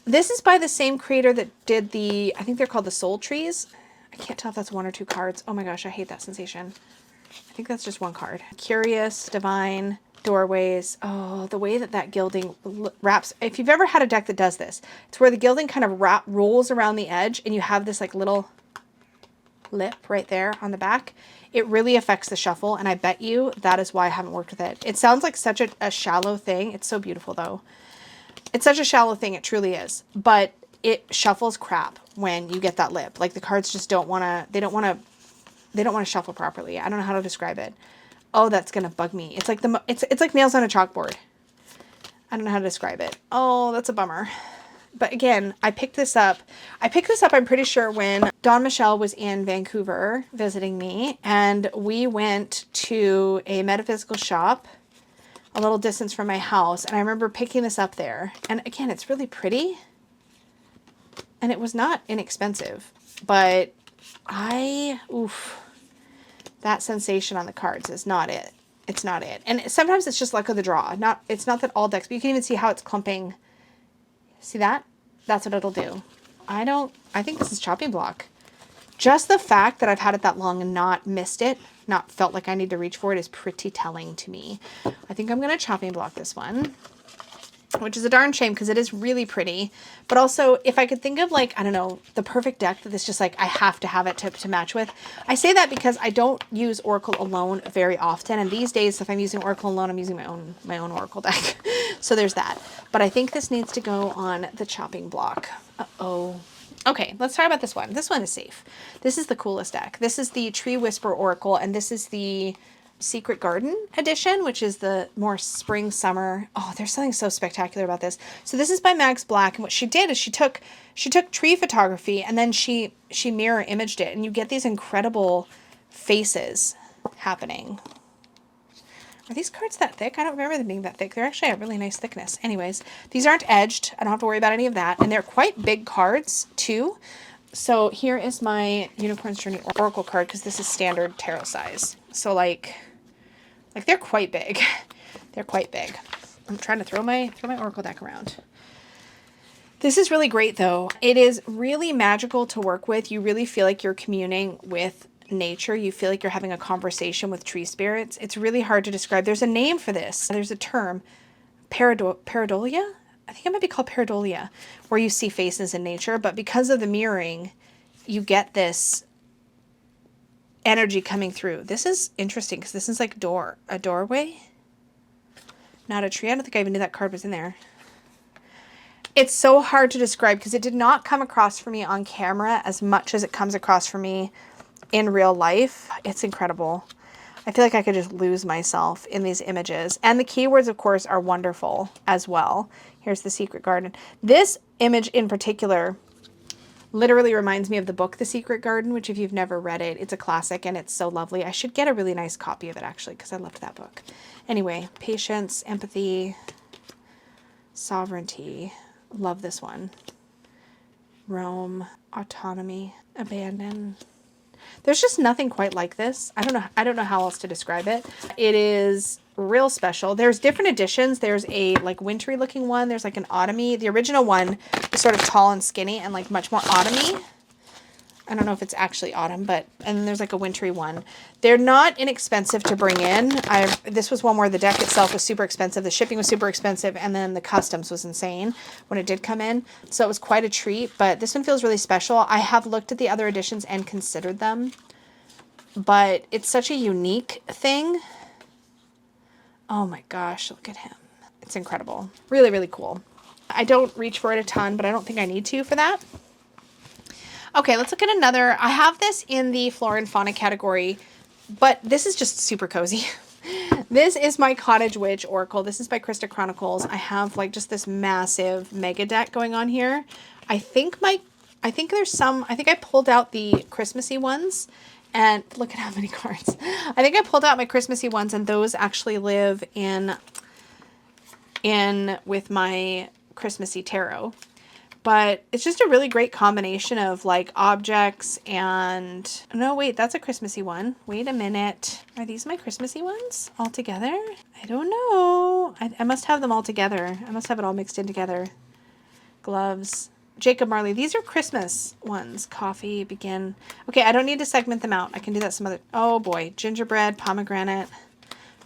This is by the same creator that did the, I think they're called the Soul Trees. I can't tell if that's one or two cards. Oh my gosh, I hate that sensation. I think that's just one card. Curious, Divine, Doorways. Oh, the way that that gilding wraps. If you've ever had a deck that does this, it's where the gilding kind of rolls around the edge and you have this like little lip right there on the back. It really affects the shuffle, and I bet you that is why I haven't worked with it. It sounds like such a shallow thing. It's so beautiful though. It's such a shallow thing, it truly is. But it shuffles crap when you get that lip. Like the cards just don't want to, they don't want to shuffle properly. I don't know how to describe it. Oh, that's going to bug me. It's like it's like nails on a chalkboard. I don't know how to describe it. Oh, that's a bummer. But again, I picked this up, I'm pretty sure, when Dawn Michelle was in Vancouver visiting me, and we went to a metaphysical shop a little distance from my house, and I remember picking this up there. And again, it's really pretty, and it was not inexpensive, but that sensation on the cards is not it. It's not it. And sometimes it's just luck of the draw. It's not that all decks, but you can even see how it's clumping. See that? That's what it'll do. I think this is chopping block. Just the fact that I've had it that long and not missed it, not felt like I need to reach for it, is pretty telling to me. I think I'm going to chopping block this one, which is a darn shame because it is really pretty. But also, if I could think of like, I don't know, the perfect deck that is just like, I have to have it to match with. I say that because I don't use Oracle alone very often. And these days, if I'm using Oracle alone, I'm using my own Oracle deck. So there's that. But I think this needs to go on the chopping block. Uh-oh. Okay, let's talk about this one. This one is safe. This is the coolest deck. This is the Tree Whisper Oracle, and this is the Secret Garden edition, which is the more spring summer. Oh, there's something so spectacular about this. So this is by Max Black, and what she did is she took tree photography and then she mirror imaged it, and you get these incredible faces happening. Are these cards that thick? I don't remember them being that thick. They're actually a really nice thickness. Anyways, these aren't edged. I don't have to worry about any of that. And they're quite big cards too. So here is my Unicorn's Journey Oracle card, because this is standard tarot size. So like they're quite big. They're quite big. I'm trying to throw my Oracle deck around. This is really great though. It is really magical to work with. You really feel like you're communing with nature. You feel like you're having a conversation with tree spirits. It's really hard to describe. There's a name for this. There's a term, pareidolia? I think it might be called pareidolia, where you see faces in nature, but because of the mirroring, you get this energy coming through. This is interesting because this is like a doorway, not a tree. I don't think I even knew that card was in there. It's so hard to describe because it did not come across for me on camera as much as it comes across for me in real life. It's incredible. I feel like I could just lose myself in these images. And the keywords, of course, are wonderful as well. Here's the Secret Garden. This image in particular literally reminds me of the book, The Secret Garden, which if you've never read it, it's a classic and it's so lovely. I should get a really nice copy of it actually, because I loved that book. Anyway, patience, empathy, sovereignty. Love this one. Roam, autonomy, abandon. There's just nothing quite like this. I don't know how else to describe it. It is real special. There's different editions. There's a like wintry looking one. There's like an autumny. The original one is sort of tall and skinny and like much more autumny. I don't know if it's actually autumn, but, and then there's like a wintry one. They're not inexpensive to bring in. This was one where the deck itself was super expensive. The shipping was super expensive. And then the customs was insane when it did come in. So it was quite a treat, but this one feels really special. I have looked at the other editions and considered them, but it's such a unique thing. Oh my gosh, look at him. It's incredible. Really, really cool. I don't reach for it a ton, but I don't think I need to for that. Okay, let's look at another. I have this in the Flora and Fauna category, but this is just super cozy. This is my Cottage Witch Oracle. This is by Krista Chronicles. I have like just this massive mega deck going on here. I think I pulled out the Christmassy ones, and look at how many cards. I think I pulled out my Christmassy ones, and those actually live in with my Christmassy tarot. But it's just a really great combination of like objects and, no, wait, that's a Christmassy one. Wait a minute. Are these my Christmassy ones all together? I don't know. I must have them all together. I must have it all mixed in together. Gloves. Jacob Marley. These are Christmas ones. Coffee, begin. Okay, I don't need to segment them out. I can do that some other, oh boy. Gingerbread, pomegranate,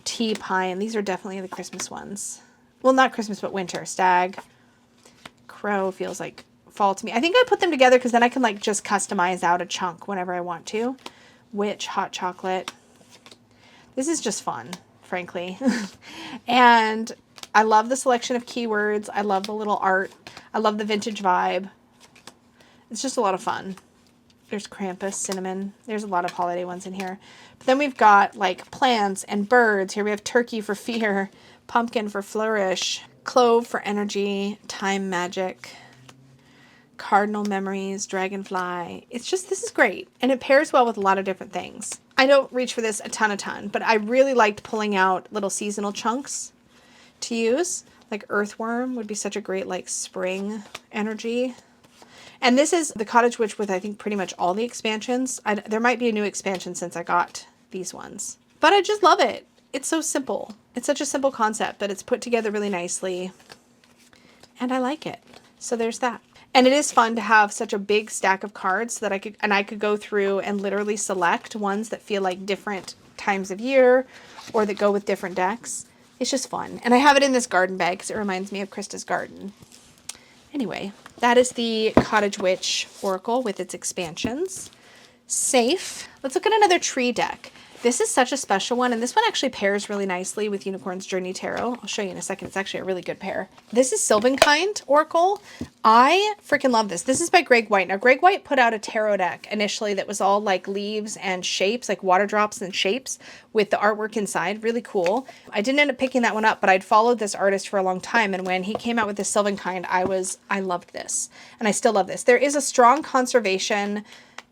tea, pine. These are definitely the Christmas ones. Well, not Christmas, but winter. Stag. Crow feels like fall to me. I think I put them together because then I can like just customize out a chunk whenever I want to. Witch, hot chocolate. This is just fun, frankly. And I love the selection of keywords. I love the little art. I love the vintage vibe. It's just a lot of fun. There's Krampus, cinnamon. There's a lot of holiday ones in here. But then we've got like plants and birds. Here we have turkey for fear, pumpkin for flourish, clove for energy, time magic, cardinal memories, dragonfly. It's just, this is great. And it pairs well with a lot of different things. I don't reach for this a ton, but I really liked pulling out little seasonal chunks to use. Like earthworm would be such a great like spring energy. And this is the Cottage Witch with I think pretty much all the expansions. There might be a new expansion since I got these ones. But I just love it. It's so simple. It's such a simple concept, but it's put together really nicely. And I like it. So there's that. And it is fun to have such a big stack of cards so that I could go through and literally select ones that feel like different times of year or that go with different decks. It's just fun. And I have it in this garden bag because it reminds me of Krista's garden. Anyway, that is the Cottage Witch Oracle with its expansions. Safe. Let's look at another tree deck. This is such a special one, and this one actually pairs really nicely with Unicorn's Journey Tarot. I'll show you in a second. It's actually a really good pair. This is Silvenkind Oracle. I freaking love this. This is by Greg White. Now, Greg White put out a tarot deck initially that was all like leaves and shapes, like water drops and shapes with the artwork inside. Really cool. I didn't end up picking that one up, but I'd followed this artist for a long time, and when he came out with this Silvenkind, I loved this, and I still love this. There is a strong conservation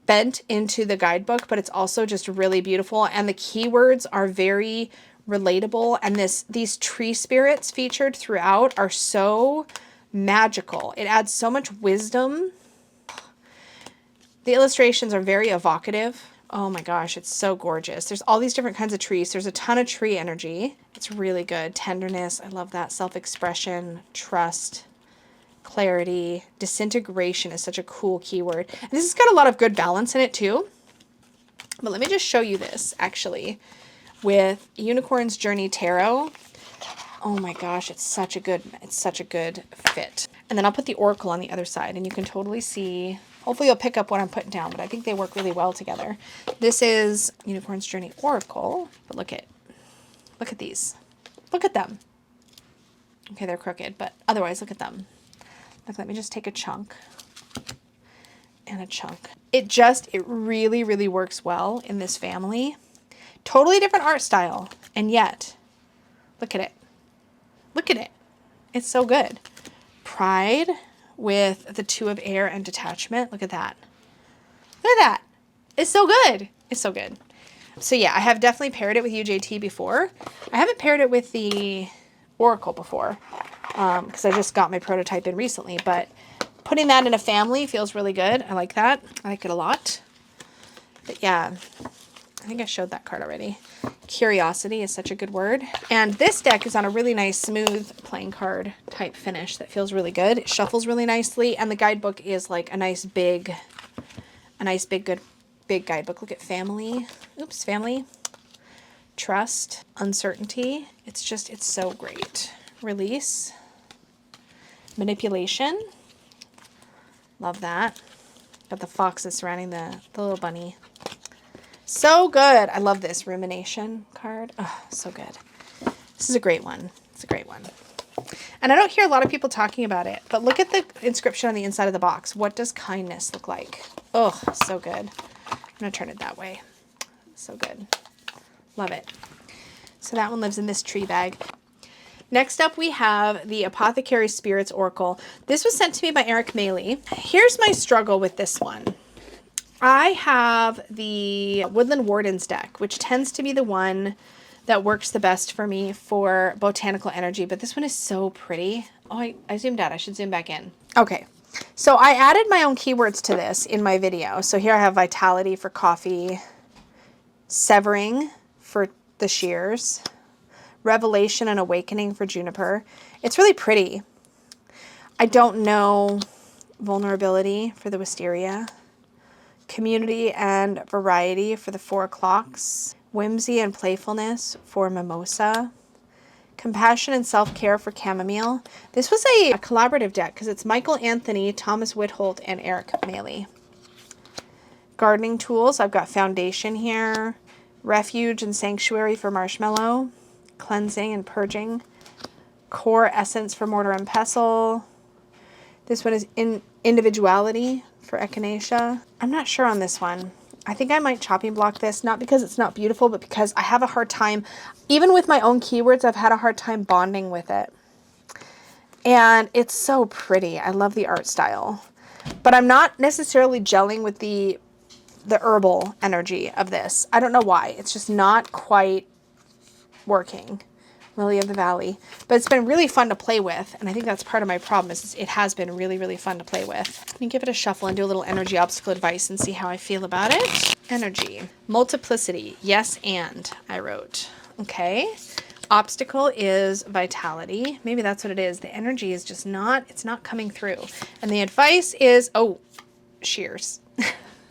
bent into the guidebook, but it's also just really beautiful, and the keywords are very relatable, and these tree spirits featured throughout are so magical. It adds so much wisdom. The illustrations are very evocative. Oh my gosh, it's so gorgeous. There's all these different kinds of trees. There's a ton of tree energy. It's really good. Tenderness, I love that. Self-expression, trust, clarity, disintegration is such a cool keyword. And this has got a lot of good balance in it too. But let me just show you this actually with Unicorn's Journey Tarot. Oh my gosh, it's such a good fit. And then I'll put the Oracle on the other side and you can totally see, hopefully you'll pick up what I'm putting down, but I think they work really well together. This is Unicorn's Journey Oracle, but look at these. Look at them. Okay, they're crooked, but otherwise look at them. Like, let me just take a chunk and a chunk. It really, really works well in this family. Totally different art style. And yet, look at it. Look at it. It's so good. Pride with the Two of Air and Detachment. Look at that. Look at that. It's so good. It's so good. So yeah, I have definitely paired it with UJT before. I haven't paired it with the Oracle before. Because I just got my prototype in recently, but putting that in a family feels really good. I like that. I like it a lot. But yeah, I think I showed that card already. Curiosity is such a good word. And this deck is on a really nice, smooth playing card type finish that feels really good. It shuffles really nicely, and the guidebook is like a nice big guidebook. Look at family. Oops, family. Trust. Uncertainty. It's so great. Release. Manipulation. Love that. Got the foxes surrounding the little bunny. So good. I love this rumination card. Oh, so good. This is a great one. It's a great one. And I don't hear a lot of people talking about it, but look at the inscription on the inside of the box. What does kindness look like? Oh, so good. I'm going to turn it that way. So good. Love it. So that one lives in this tree bag. Next up, we have the Apothecary Spirits Oracle. This was sent to me by Eric Maley. Here's my struggle with this one. I have the Woodland Wardens deck, which tends to be the one that works the best for me for botanical energy, but this one is so pretty. Oh, I zoomed out. I should zoom back in. Okay, so I added my own keywords to this in my video. So here I have Vitality for coffee, Severing for the shears, Revelation and Awakening for juniper. It's really pretty. I don't know Vulnerability for the wisteria, Community and Variety for the 4 o'clocks, Whimsy and Playfulness for mimosa, Compassion and Self-Care for chamomile. This was a collaborative deck because it's Michael Anthony, Thomas Whitholt, and Eric Maley. Gardening tools, I've got Foundation here, Refuge and Sanctuary for marshmallow, Cleansing and Purging, Core Essence for mortar and pestle. This one is Individuality for echinacea. I'm not sure on this one. I think I might chopping block this, not because it's not beautiful, but because I have a hard time, even with my own keywords, I've had a hard time bonding with it. And it's so pretty. I love the art style. But I'm not necessarily gelling with the herbal energy of this. I don't know why. It's just not quite working. Lily of the Valley. But it's been really fun to play with, and I think that's part of my problem is it has been really, really fun to play with. Let me give it a shuffle and do a little energy obstacle advice and see how I feel about it. Energy. Multiplicity. Yes, and I wrote. Okay. Obstacle is vitality. Maybe that's what it is. The energy is just not, it's not coming through. And the advice is, oh, shears.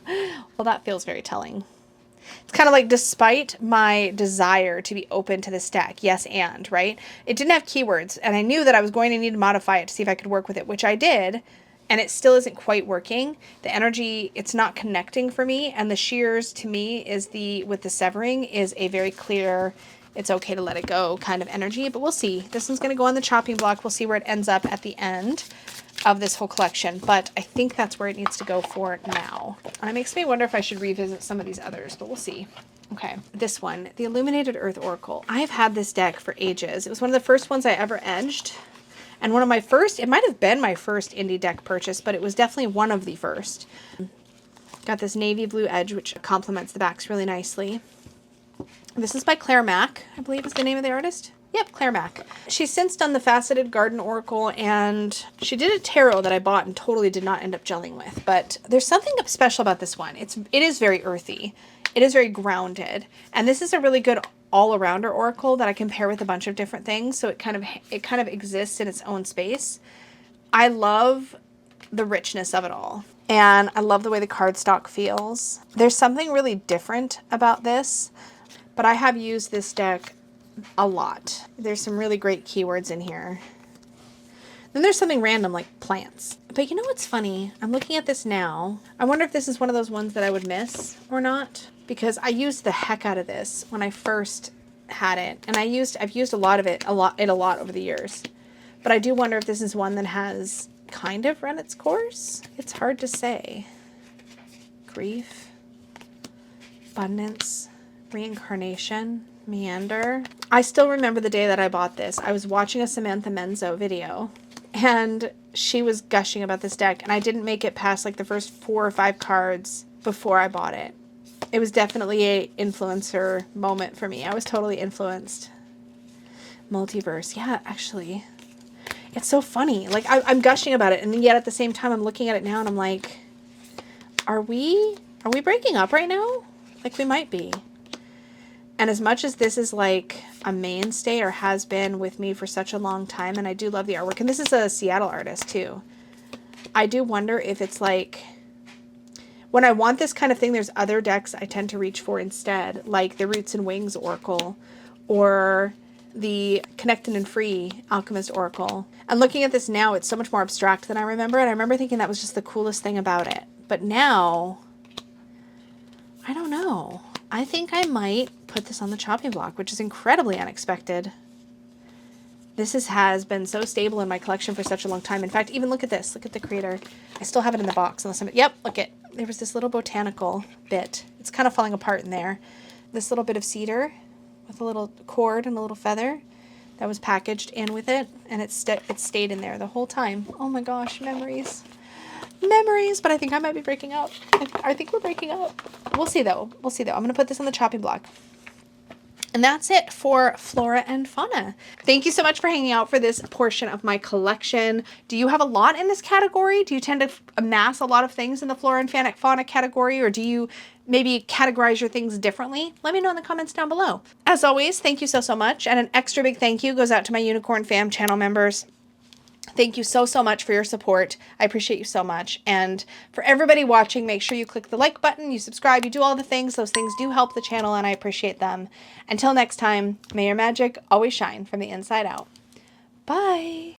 Well, that feels very telling. It's kind of like, despite my desire to be open to this deck, yes and, right? It didn't have keywords, and I knew that I was going to need to modify it to see if I could work with it, which I did, and it still isn't quite working. The energy, it's not connecting for me, and the shears to me is with the severing is a very clear, it's okay to let it go kind of energy, but we'll see. This one's going to go on the chopping block. We'll see where it ends up at the end of this whole collection, but I think that's where it needs to go for now. And it makes me wonder if I should revisit some of these others, but we'll see. Okay, this one, the Illuminated Earth Oracle. I've had this deck for ages. It was one of the first ones I ever edged, and one of my first, it might have been my first indie deck purchase, but it was definitely one of the first. Got this navy blue edge, which complements the backs really nicely. This is by Claire Mack, I believe is the name of the artist. Yep, Claire Mack. She's since done the Faceted Garden Oracle, and she did a tarot that I bought and totally did not end up gelling with. But there's something special about this one. It is very earthy. It is very grounded. And this is a really good all-arounder oracle that I can pair with a bunch of different things. So it kind of exists in its own space. I love the richness of it all. And I love the way the cardstock feels. There's something really different about this, but I have used this deck a lot. There's some really great keywords in here. Then there's something random like plants. But you know what's funny? I'm looking at this now. I wonder if this is one of those ones that I would miss or not, because I used the heck out of this when I first had it, and I've used a lot of it a lot over the years. But I do wonder if this is one that has kind of run its course. It's hard to say. Grief, abundance, reincarnation, meander. I still remember the day that I bought this. I was watching a Samantha Menzo video, and she was gushing about this deck, and I didn't make it past like the first 4 or 5 cards before I bought it. It was definitely a influencer moment for me. I was totally influenced. Multiverse. Yeah, actually. It's so funny. Like, I'm gushing about it, and yet at the same time I'm looking at it now and I'm like, are we breaking up right now? Like, we might be. And as much as this is like a mainstay, or has been with me for such a long time, and I do love the artwork, and this is a Seattle artist too, I do wonder if it's like, when I want this kind of thing, there's other decks I tend to reach for instead, like the Roots and Wings Oracle, or the Connected and Free Alchemist Oracle. And looking at this now, it's so much more abstract than I remember, and I remember thinking that was just the coolest thing about it. But now, I don't know. I think I might put this on the chopping block, which is incredibly unexpected. This has been so stable in my collection for such a long time. In fact, even look at this. Look at the creator. I still have it in the box. Unless yep, look it. There was this little botanical bit. It's kind of falling apart in there. This little bit of cedar with a little cord and a little feather that was packaged in with it, and it stayed in there the whole time. Oh my gosh, memories. Memories, but I think I might be breaking up. I think we're breaking up. We'll see though. We'll see though. I'm going to put this on the chopping block. And that's it for Flora and Fauna. Thank you so much for hanging out for this portion of my collection. Do you have a lot in this category? Do you tend to amass a lot of things in the Flora and Fauna category, or do you maybe categorize your things differently? Let me know in the comments down below. As always, thank you so much. And an extra big thank you goes out to my Unicorn Fam channel members. Thank you so much for your support. I appreciate you so much. And for everybody watching, make sure you click the like button, you subscribe, you do all the things. Those things do help the channel, and I appreciate them. Until next time, may your magic always shine from the inside out. Bye.